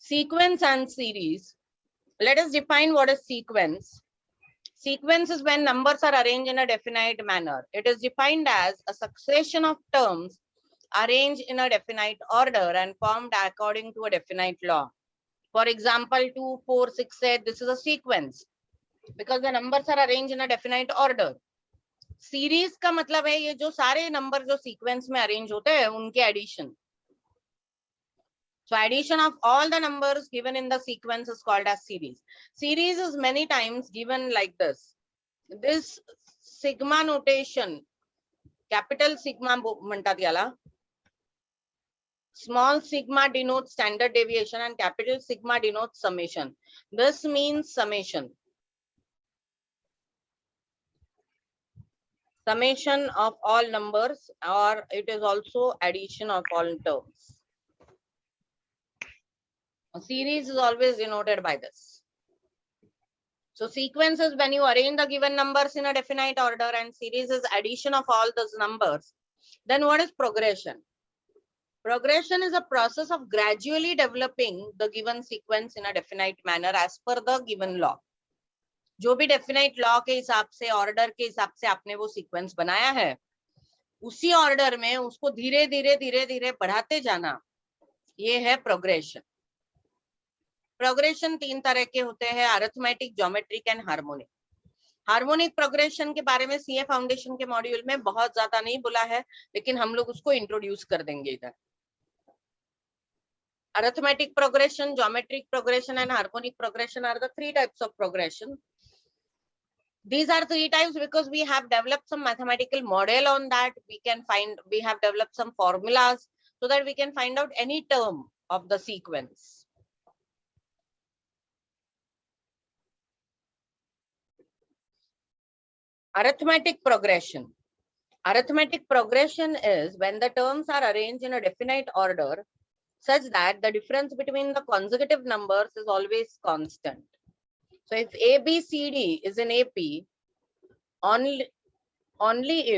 Sequence and series. Let us define what is sequence. Sequence is when numbers are arranged in a definite manner. It is defined as a succession of terms arranged in a definite order and formed according to a definite law. For example, 2, 4, 6, 8, this is a sequence because the numbers are arranged in a definite order. Series का मतलब है ये जो सारे number जो sequence में arrange होते हैं उनके addition. So addition of all the numbers given in the sequence is called as series. Series is many times given like this. This sigma notation, capital sigma म्हणतात याला. Small sigma denotes standard deviation and capital sigma denotes summation. This means summation. Summation of all numbers, or it is also addition of all terms. A series is always denoted by this. So sequence is when you arrange the given numbers in a definite order, and series is addition of all those numbers. Then what is progression? Progression is a process of gradually developing the given sequence in a definite manner as per the given law. जो भी definite law के हिसाब से, order के हिसाब से आपने वो sequence बनाया है, उसी order में उसको धीरे धीरे बढ़ाते जाना, ये है progression. प्रोग्रेशन 3 तरह के होते हैं, arithmetic, geometric and harmonic. Harmonic progression के बारे में सीए फाउंडेशन के मॉड्यूल में बहुत ज्यादा नहीं बोला है, लेकिन हम लोग उसको इंट्रोड्यूस कर देंगे इधर. Arithmetic progression, geometric progression and harmonic progression are the 3 types of progression. These are 3 types because we have developed some mathematical model on that. We have developed some formulas so that we can find out any term of the sequence. Arithmetic progression. Arithmetic progression is when the terms are arranged in a definite order such that the difference between the consecutive numbers is always constant. So if A, B, C, D is in AP, only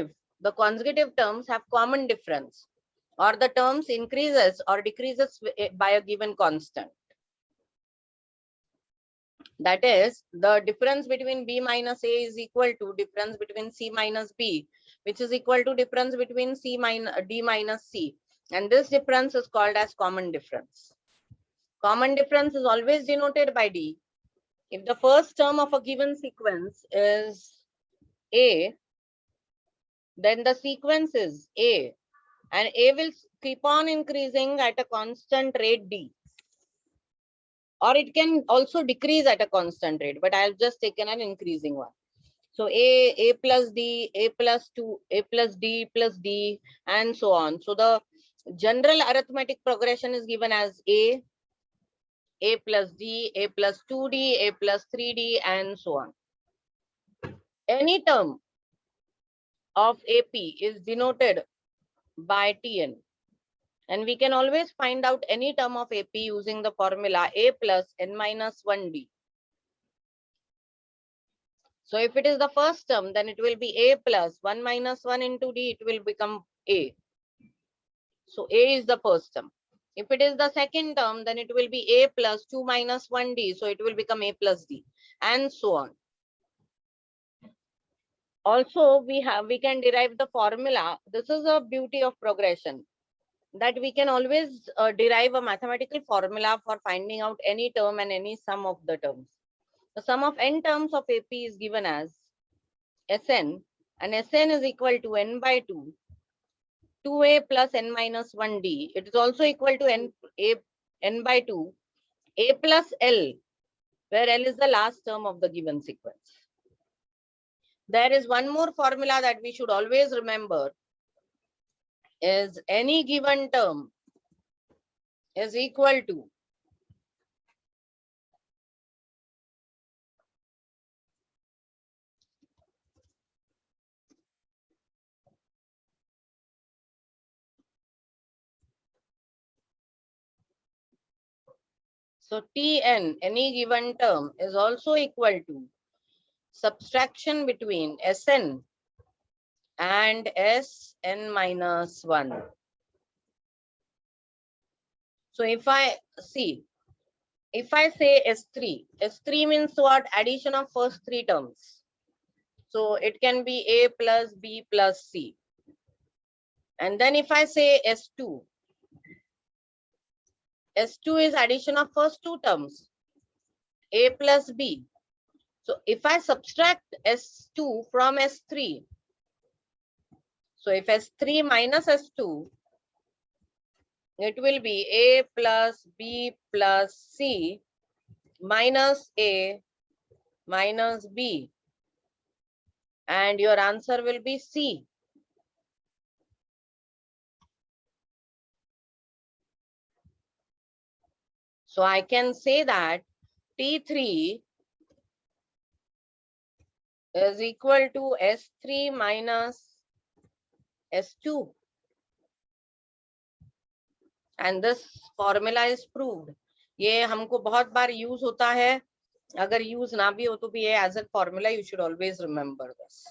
if the consecutive terms have common difference or the terms increases or decreases by a given constant. That is, the difference between B minus A is equal to difference between C minus B, which is equal to difference between D minus C. And this difference is called as common difference. Common difference is always denoted by D. If the first term of a given sequence is A, then the sequence is A, and A will keep on increasing at a constant rate D. Or it can also decrease at a constant rate, but I have just taken an increasing one. So A plus D, A plus 2, A plus D plus D, and so on. So the general arithmetic progression is given as A plus D, A plus 2D, A plus 3D, and so on. Any term of AP is denoted by Tn. And we can always find out any term of AP using the formula A plus n minus 1D. So if it is the first term, then it will be A plus 1 minus 1 into D, it will become A. So A is the first term. If it is the second term, then it will be A plus 2 minus 1D, so it will become A plus D, and so on. Also, we can derive the formula. This is a beauty of progression, that we can always derive a mathematical formula for finding out any term and any sum of the terms. The sum of n terms of AP is given as Sn, and Sn is equal to n by 2, 2a plus n minus 1d. It is also equal to n by 2, a plus l, where l is the last term of the given sequence. There is one more formula that we should always remember, is any given term is equal to so Tn, any given term, is also equal to subtraction between Sn and Sn minus 1. So if I see, If I say S3, S3 means what? Addition of first three terms. So it can be A plus B plus C. And then if I say S2, S2 is addition of first two terms, A plus B. So if I subtract S2 from S3, so if S3 minus S2, it will be A plus B plus C minus A minus B. And your answer will be C. So I can say that T3 is equal to S3 minus S2. And this formula is proved. ये हमको बहुत बार use होता है. अगर use ना भी हो तो भी ये as a formula you should always remember this.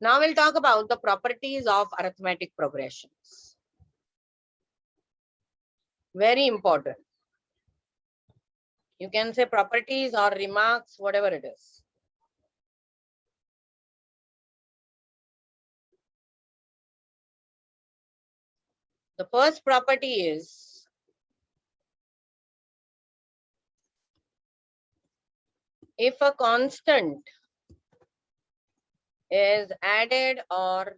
Now we'll talk about the properties of arithmetic progressions. Very important. You can say properties or remarks, whatever it is. The first property is if a constant is added or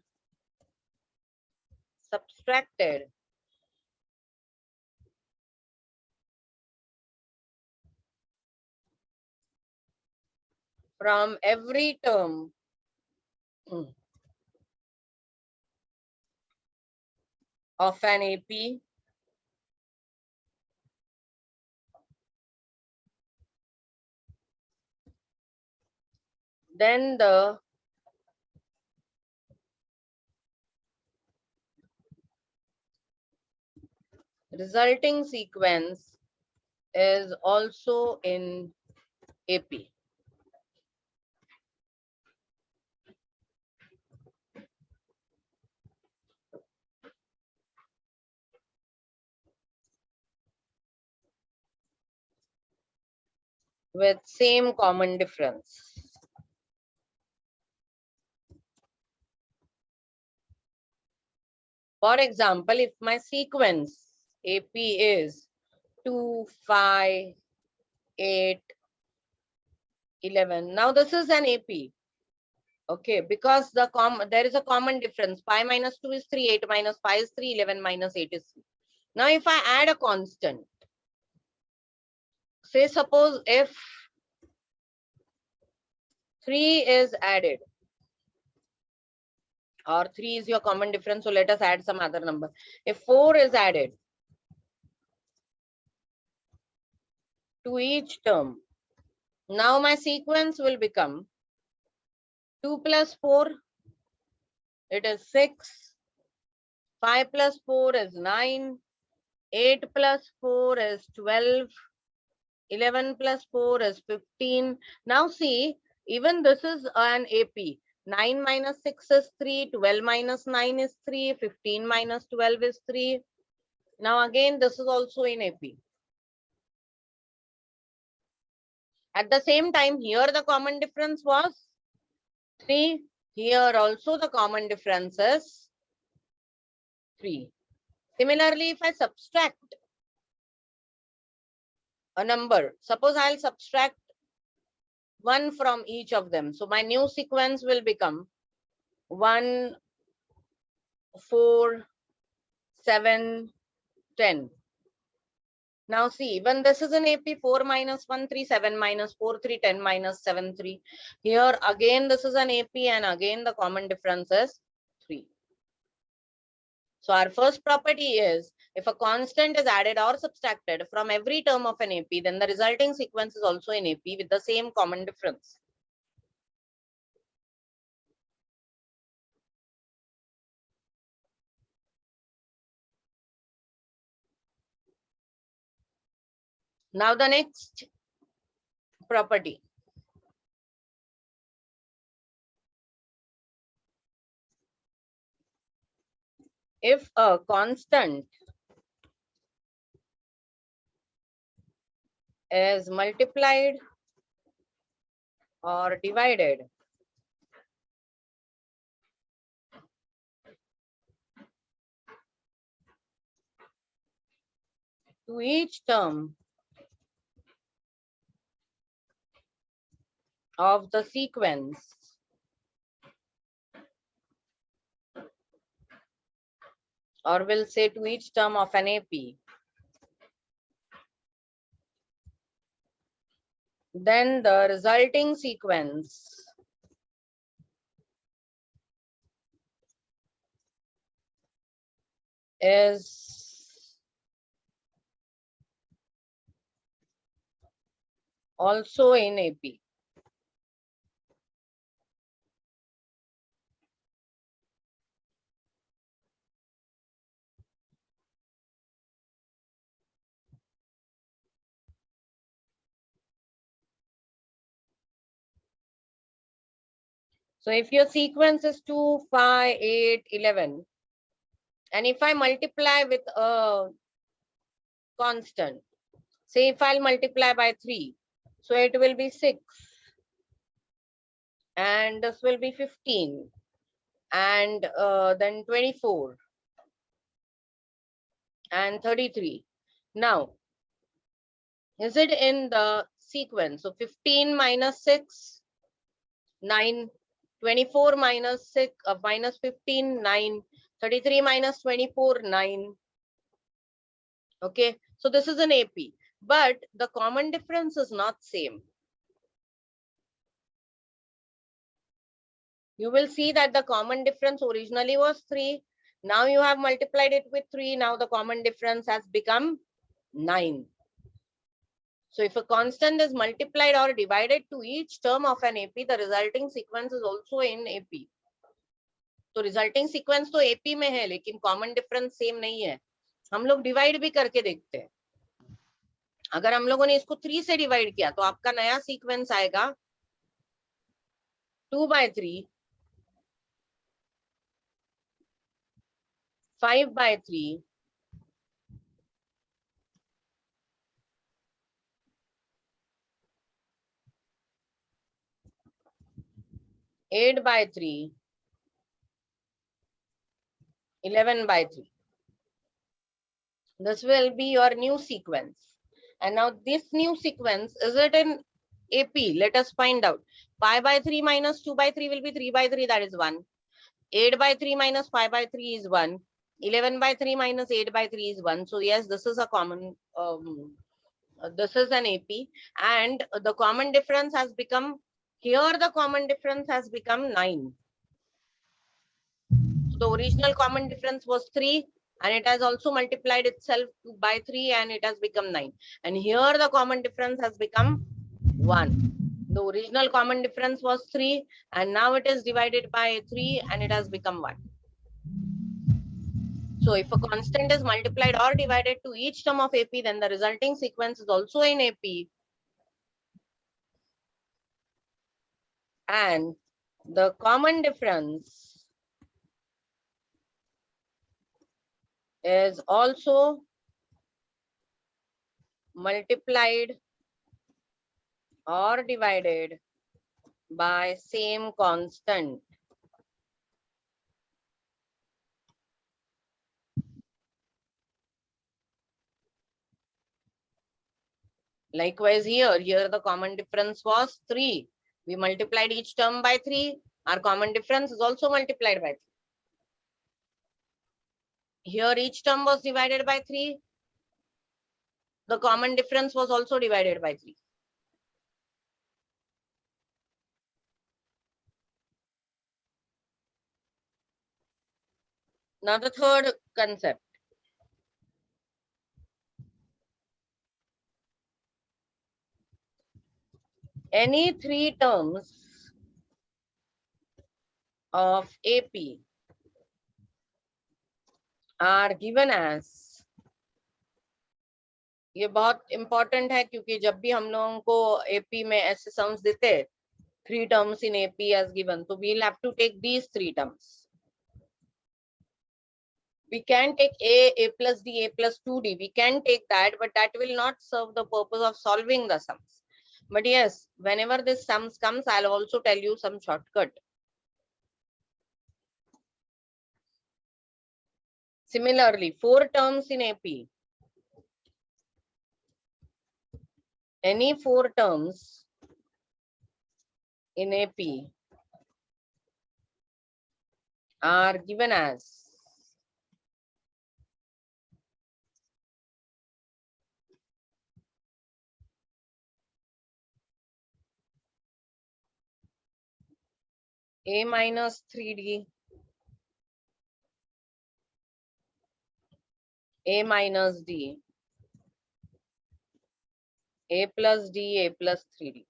subtracted from every term of an AP, then the resulting sequence is also in AP. With same common difference. For example, if my sequence AP is 2, 5, 8, 11. Now this is an AP. Okay, because there is a common difference. Pi minus 2 is 3, 8 minus 5 is 3, 11 minus 8 is 3. Now if I add a constant, say suppose if 3 is added, or 3 is your common difference, so let us add some other number. If 4 is added to each term, now my sequence will become 2 plus 4, it is 6, 5 plus 4 is 9, 8 plus 4 is 12, 11 plus 4 is 15. Now see, even this is an AP. 9 minus 6 is 3, 12 minus 9 is 3, 15 minus 12 is 3. Now again, this is also in AP. At the same time, here the common difference was 3. Here also the common difference is 3. Similarly, if I subtract a number, suppose I'll subtract 1 from each of them. So my new sequence will become 1, 4, 7, 10. Now see, when this is an AP, 4 minus 1, 3, 7 minus 4, 3, 10 minus 7, 3. Here again, this is an AP and again the common difference is 3. So our first property is if a constant is added or subtracted from every term of an AP, then the resulting sequence is also in AP with the same common difference. Now the next property. If a constant is multiplied or divided to each term of the sequence or we'll say to each term of an AP, then the resulting sequence is also in AP. So if your sequence is 2, 5, 8, 11, and if I multiply with a constant, say if I'll multiply by 3, so it will be 6, and this will be 15, and then 24, and 33. Now, is it in the sequence? So 15 minus 6, 9, 24 minus 6, minus 15, 9, 33 minus 24, 9. Okay, so this is an AP, but the common difference is not same. You will see that the common difference originally was 3. Now you have multiplied it with 3. Now the common difference has become 9. So if a constant is multiplied or divided to each term of an AP, the resulting sequence is also in AP. तो resulting sequence तो AP में है, लेकिन common difference same नहीं है. हम लोग divide भी करके देखते हैं. अगर हम लोगों ने इसको 3 से डिवाइड किया तो आपका नया सीक्वेंस आएगा 2/3, 5/3, 8/3, 11/3. This will be your new sequence. And now this new sequence, is it in AP? Let us find out. 5/3 minus 2/3 will be 3/3, that is 1. 8/3 minus 5/3 is 1. 11/3 minus 8/3 is 1. So yes, this is a common, this is an AP. And the common difference has become, here the common difference has become 9. So the original common difference was 3. And it has also multiplied itself by 3 and it has become 9. And here the common difference has become 1. The original common difference was 3 and now it is divided by 3 and it has become 1. So if a constant is multiplied or divided to each term of AP, then the resulting sequence is also in AP. And the common difference is also multiplied or divided by same constant. Likewise here the common difference was 3. We multiplied each term by 3. Our common difference is also multiplied by 3. Here each term was divided by 3. The common difference was also divided by 3. Now the third concept. Any 3 terms of AP are given as, ये बहुत important है क्योंकि जब भी हम लोगों को AP में ऐसे सम्स देते हैं 3 terms in AP as given, so we'll have to take these 3 terms. We can take a plus d, a plus 2d. We can take that, but that will not serve the purpose of solving the sums. But yes, whenever this sums comes, I'll also tell you some shortcut. Similarly, 4 terms in AP. Any 4 terms in AP are given as a minus 3d, a minus d, a plus d, a plus 3d.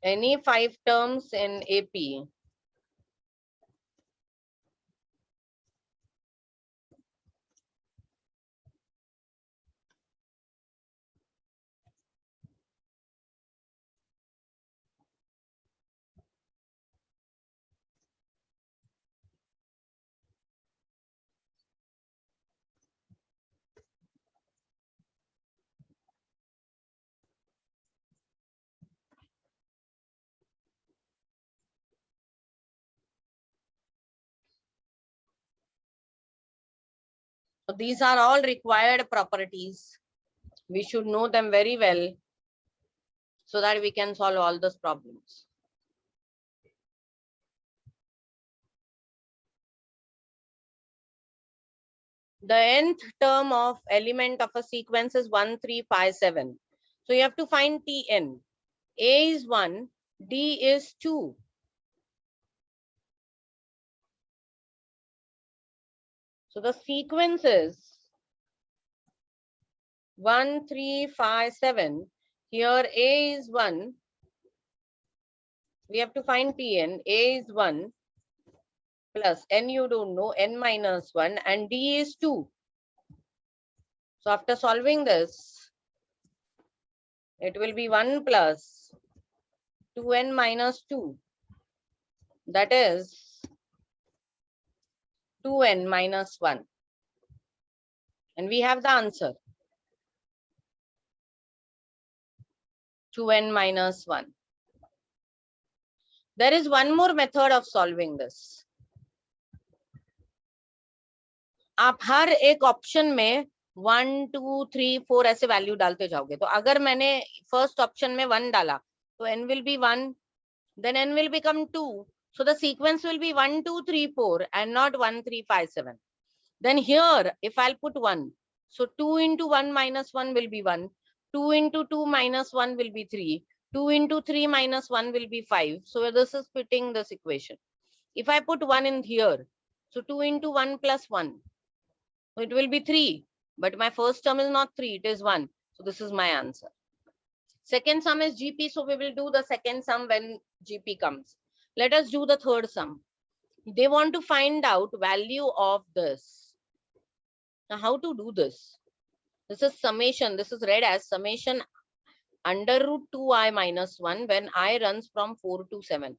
Any 5 terms in AP So these are all required properties. We should know them very well so that we can solve all those problems. The nth term of element of a sequence is 1, 3, 5, 7. So you have to find Tn. A is 1, D is 2. So the sequence is 1, 3, 5, 7. Here A is 1. We have to find Tn. A is 1 plus N you don't know, N minus 1, and D is 2. So after solving this, it will be 1 plus 2n minus 2. That is 2n minus 1. And we have the answer. 2n minus 1. There is one more method of solving this. आप हर एक option में 1, 2, 3, 4 ऐसे value डालते जाओगे. तो अगर मैंने first option में 1 डाला तो n will be 1, then n will become 2. So the sequence will be 1, 2, 3, 4 and not 1, 3, 5, 7. Then here, if I'll put 1, so 2 into 1 minus 1 will be 1. 2 into 2 minus 1 will be 3. 2 into 3 minus 1 will be 5. So this is fitting this equation. If I put 1 in here, so 2 into 1 plus 1, so it will be 3. But my first term is not 3, it is 1. So this is my answer. Second sum is GP, so we will do the second sum when GP comes. Let us do the third sum. They want to find out value of this. Now how to do this? This is summation. This is read as summation under root 2i minus 1 when I runs from 4 to 7.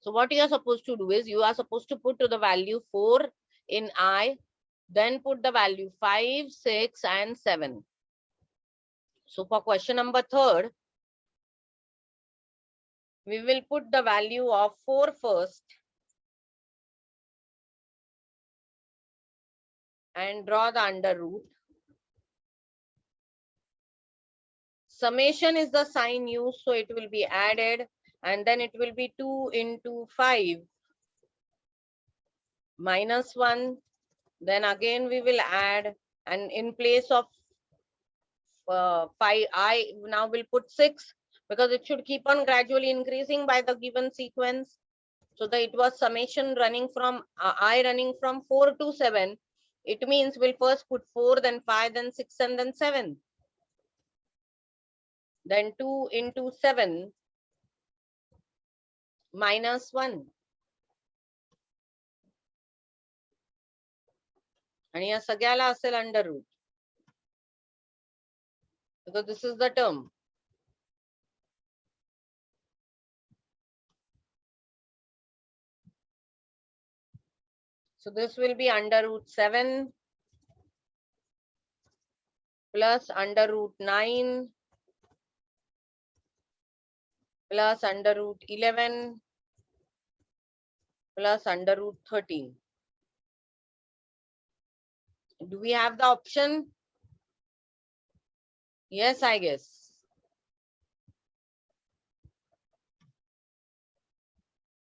So what you are supposed to do is you are supposed to put to the value 4 in I, then put the value 5, 6 and 7. So for question number 3, we will put the value of 4 first and draw the under root. Summation is the sign used, so it will be added and then it will be 2 into 5 minus 1. Then again we will add, and in place of 5, I now will put 6 because it should keep on gradually increasing by the given sequence. So that it was summation running from I running from 4 to 7. It means we'll first put 4, then 5, then 6, and then 7. Then 2 into 7 minus 1. आणि या सगळ्याला असेल under root. because this is the term. So this will be under root 7 plus under root 9 plus under root 11 plus under root 13. Do we have the option? Yes, I guess.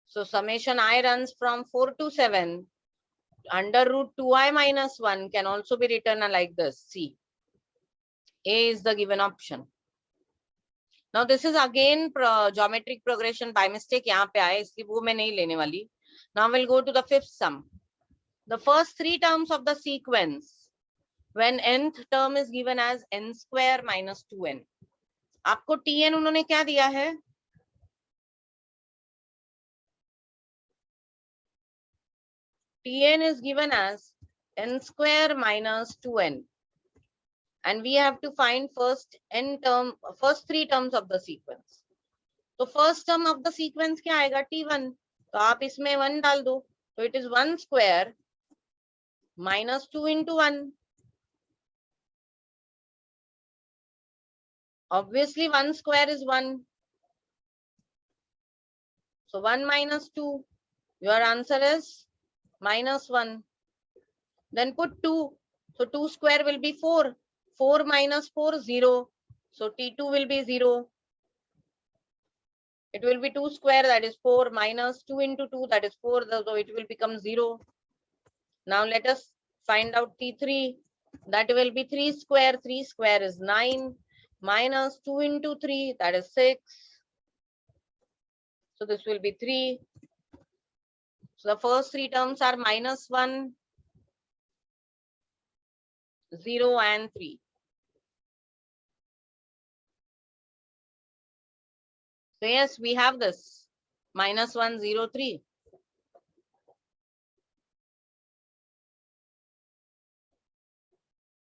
So summation I runs from 4 to 7. Under root 2i minus 1 can also be written like this. See, A is the given option. Now this is again geometric progression by mistake यहाँ पे आए, इसलिए वो मैं नहीं लेने वाली. Now we'll go to the fifth sum. The first three terms of the sequence, when nth term is given as n square minus 2n. आपको tn उन्होंने क्या दिया है? Tn is given as n square minus 2n. And we have to find first three terms of the sequence. तो first term of the sequence क्या आएगा? T1. तो आप इसमें 1 डाल दो. So it is 1 square minus 2 into 1. Obviously 1 square is 1. So 1 minus 2. Your answer is minus 1. Then put 2. So 2 square will be 4. 4 minus 4, 0. So T2 will be 0. It will be 2 square, that is 4, minus 2 into 2, that is 4. So it will become 0. Now let us find out T3. That will be 3 square. 3 square is 9. Minus 2 into 3, that is 6. So this will be 3. So the first three terms are minus 1, 0 and 3. So yes, we have this minus 1, 0, 3.